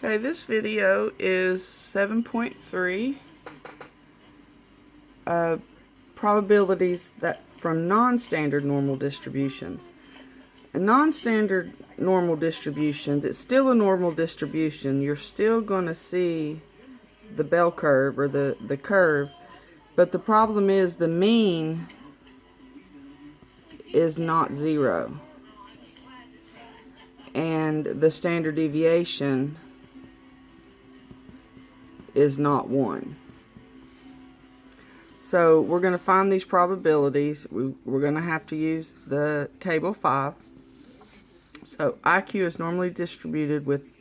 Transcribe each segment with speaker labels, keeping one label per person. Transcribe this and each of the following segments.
Speaker 1: Okay, this video is 7.3 probabilities that from non-standard normal distributions. And non-standard normal distributions, it's still a normal distribution. You're still going to see the bell curve or the curve, but the problem is the mean is not 0 and the standard deviation is not 1. So we're going to find these probabilities. We're going to have to use the table 5. So IQ is normally distributed with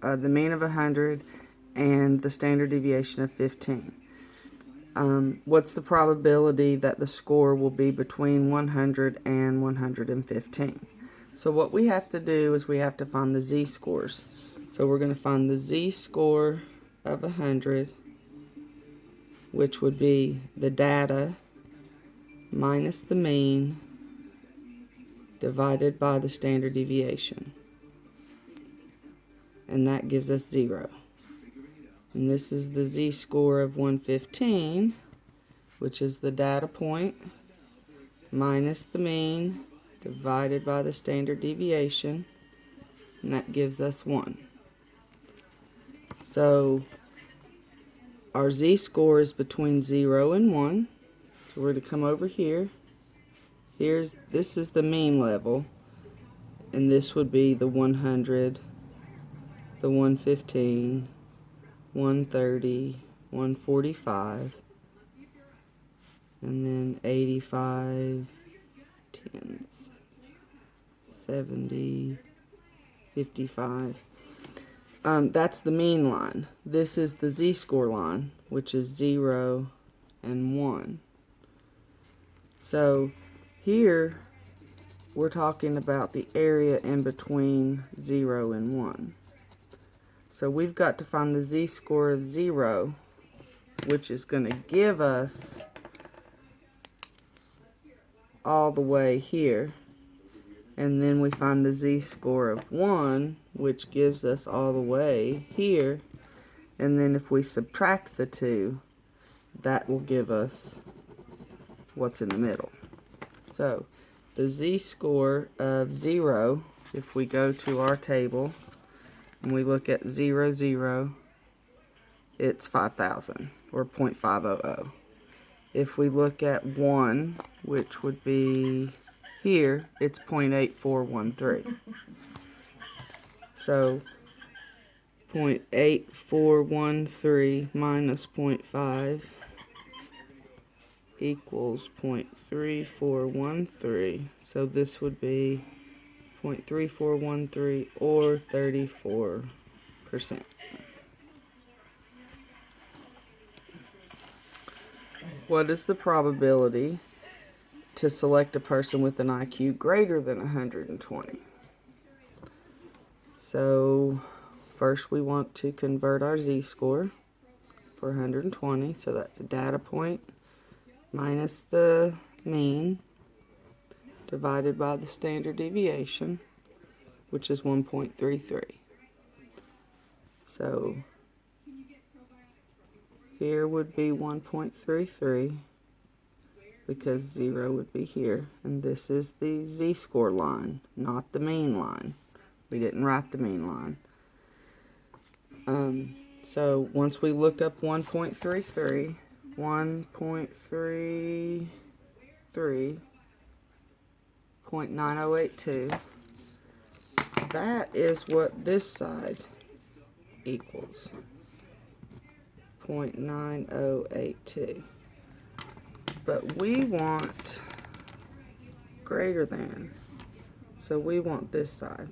Speaker 1: the mean of 100 and the standard deviation of 15. What's the probability that the score will be between 100 and 115? So what we have to do is we have to find the z-scores. So we're going to find the z-score of 100, which would be the data minus the mean divided by the standard deviation. And that gives us 0. And this is the z-score of 115, which is the data point minus the mean divided by the standard deviation, and that gives us 1. So our z-score is between 0 and 1. So we're going to come over here. This is the mean level, and this would be the 100, the 115, 130, 145, and then 85, 10, 70, 55. That's the mean line. This is the z-score line, which is 0 and 1. So here we're talking about the area in between 0 and 1. So we've got to find the z-score of 0, which is going to give us all the way here. And then we find the z-score of 1, which gives us all the way here. And then if we subtract the two, that will give us what's in the middle. So the z-score of 0, if we go to our table and we look at 0, 0, it's 5,000, or 0.500. If we look at 1, which would be here, it's 0.8413. So 0.8413 minus 0.5 equals 0.3413. So this would be 0.3413 or 34%. What is the probability to select a person with an IQ greater than 120? So first we want to convert our z-score for 120. So that's a data point minus the mean divided by the standard deviation, which is 1.33. So here would be 1.33 because 0 would be here. And this is the z-score line, not the mean line. We didn't write the mean line. So once we look up 1.33, 0.9082, that is what this side equals, 0.9082. But we want greater than, so we want this side.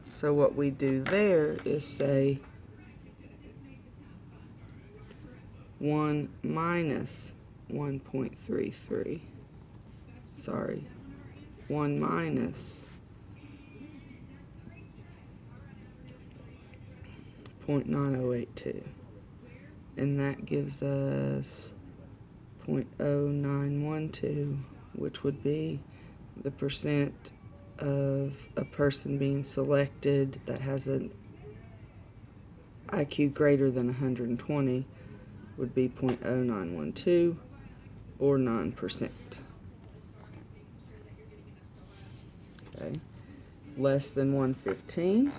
Speaker 1: So what we do there is say 1 minus 1.33. Sorry, 1 minus 0.9082. And that gives us 0.0912, which would be the percent of a person being selected that has an IQ greater than 120 would be 0.0912 or 9%. Okay. Less than 115.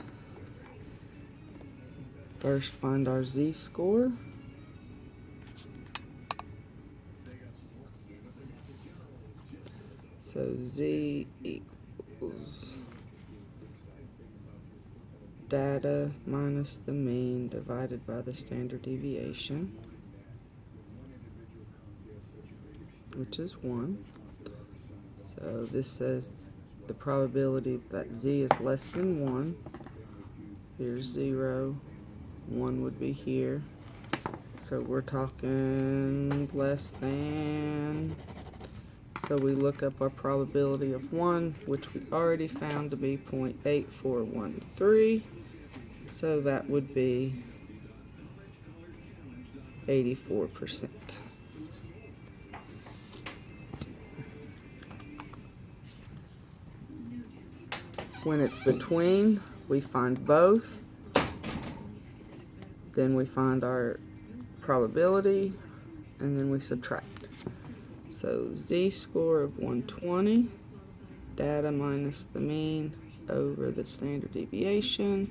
Speaker 1: First find our z-score. So z equals data minus the mean divided by the standard deviation, which is 1. So this says the probability that z is less than 1. Here's 0. 1 would be here. So we're talking less than. So we look up our probability of 1, which we already found to be 0.8413. So that would be 84%. When it's between, we find both. Then we find our probability, and then we subtract. So z-score of 120, data minus the mean over the standard deviation.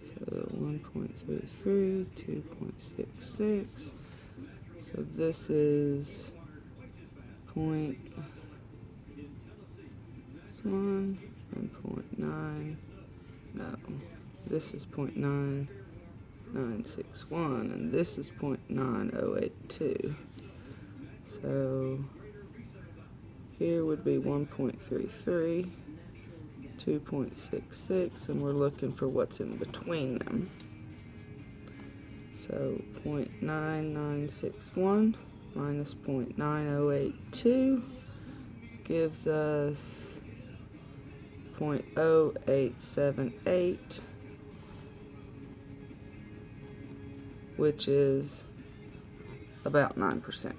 Speaker 1: So 1.33, 2.66. So this is 0.1 and 0.9. No, this is 0.9961, and this is 0.9082. So here would be 1.33, 2.66, and we're looking for what's in between them. So 0.9961 minus 0.9082 gives us 0.0878, which is about 9%.